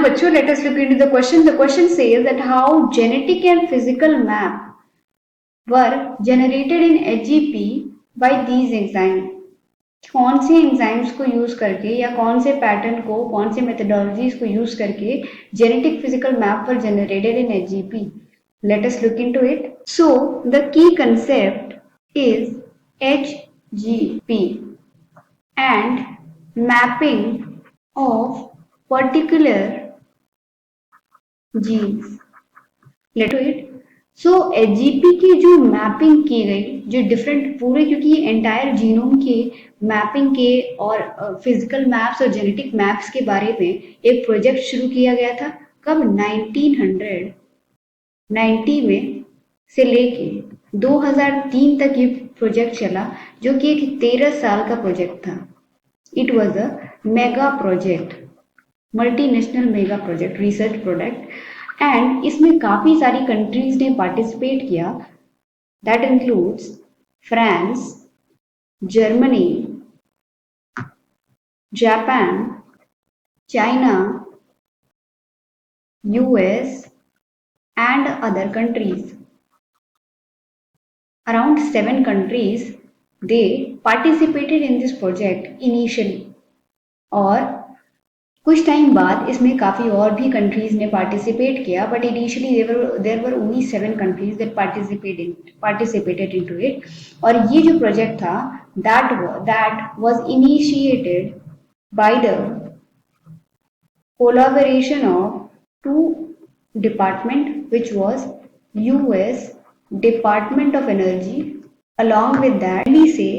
बच्चों, let us look into the question. The question says that how genetic and physical map were generated in HGP by these enzymes. कौन से enzymes को use करके या कौन से पैटर्न को, कौन से मेथडोलॉजीज को यूज करके genetic physical map were generated in HGP. Let us look into it. So the key concept is HGP and mapping of particular genes. Let's do it. So HGP की जो mapping की गई, जो different पूरे, क्योंकि ये entire genome के mapping के और फिजिकल मैप्स और जेनेटिक मैप्स के बारे में एक प्रोजेक्ट शुरू किया गया था. कब? 1990 में से लेके 2003 तक ये प्रोजेक्ट चला, जो कि एक 13 साल का प्रोजेक्ट था. It was a mega project, multinational mega project, research project. And इसमें काफी सारी कंट्रीज ने पार्टिसिपेट किया. That includes France, Germany, Japan, China, US and other countries. Around 7 countries they participated in this project initially. और कुछ time बाद इसमें काफी और भी कंट्रीज ने पार्टिसिपेट किया, but initially there were only 7 countries that participated into it. और ये जो प्रोजेक्ट था that was initiated by the collaboration of 2 department, which was US Department of Energy. Along with that, we say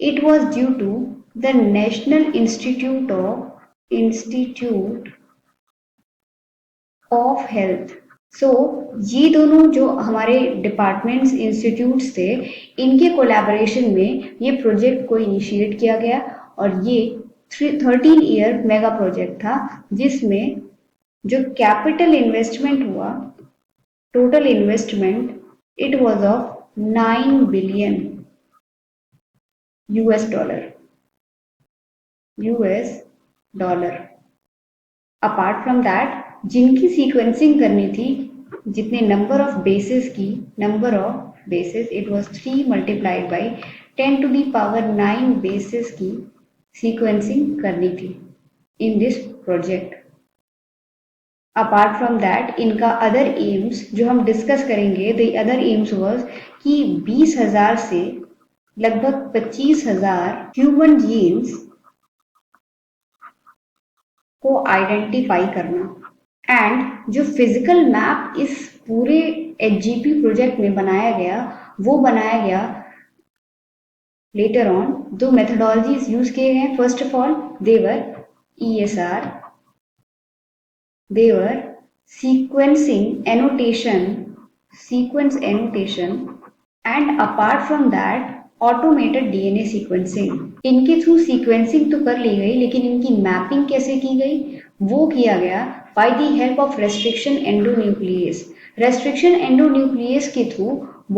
it was due to the National Institute of Health. So ये दोनों जो हमारे departments, institutes थे, इनके collaboration में ये project को initiate किया गया. और ये 13 ईयर मेगा प्रोजेक्ट था, जिसमें जो कैपिटल इन्वेस्टमेंट हुआ, total investment, it was of 9 billion US dollar. Apart from that, जिनकी सीक्वेंसिंग करनी थी, जितने number of basis, it was 3 multiplied by 10 to the power 9 basis की सीक्वेंसिंग करनी थी in this project. Apart from that, इनका other AIIMS जो हम डिस्कस करेंगे, द अदर एम्स वाज कि 20,000 से लगभग 25,000 ह्यूमन जीन्स को आइडेंटिफाई करना. एंड जो फिजिकल मैप इस पूरे एचजीपी प्रोजेक्ट में बनाया गया, वो बनाया गया लेटर ऑन. 2 मेथडोलॉजीज यूज किए गए. First of all there were ESR, they were sequence annotation, and apart from that automated DNA sequencing. इनके थ्रू सीक्वेंसिंग तो कर ली गई, लेकिन इनकी मैपिंग कैसे की गई, वो किया गया by the help of restriction endonuclease. Restriction endonuclease के through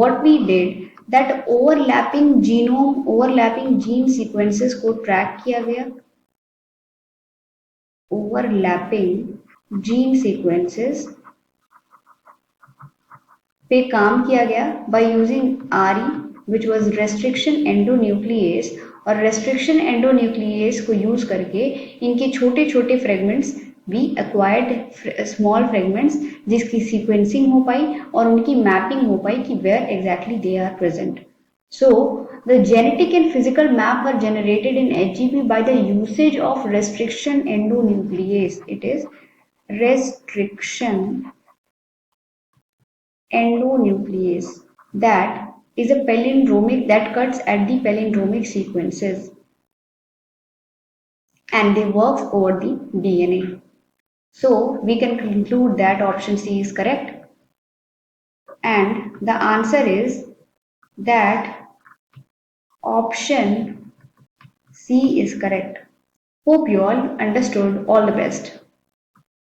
what we did that overlapping gene sequences को ट्रैक किया गया. overlapping जीन सीक्वेंसेस पे काम किया गया by using RE, which was restriction endonuclease. और restriction endonuclease को यूज करके इनके छोटे छोटे फ्रेगमेंट्स भी acquired small fragments, जिसकी सीक्वेंसिंग हो पाई और उनकी मैपिंग हो पाई कि where exactly they are present. So the genetic and physical map were generated in HGP by the usage of restriction endonuclease. It is restriction endonuclease that is a palindromic that cuts at the palindromic sequences, and they work over the DNA. So we can conclude that option C is correct, and the answer is that option C is correct. Hope you all understood. All the best.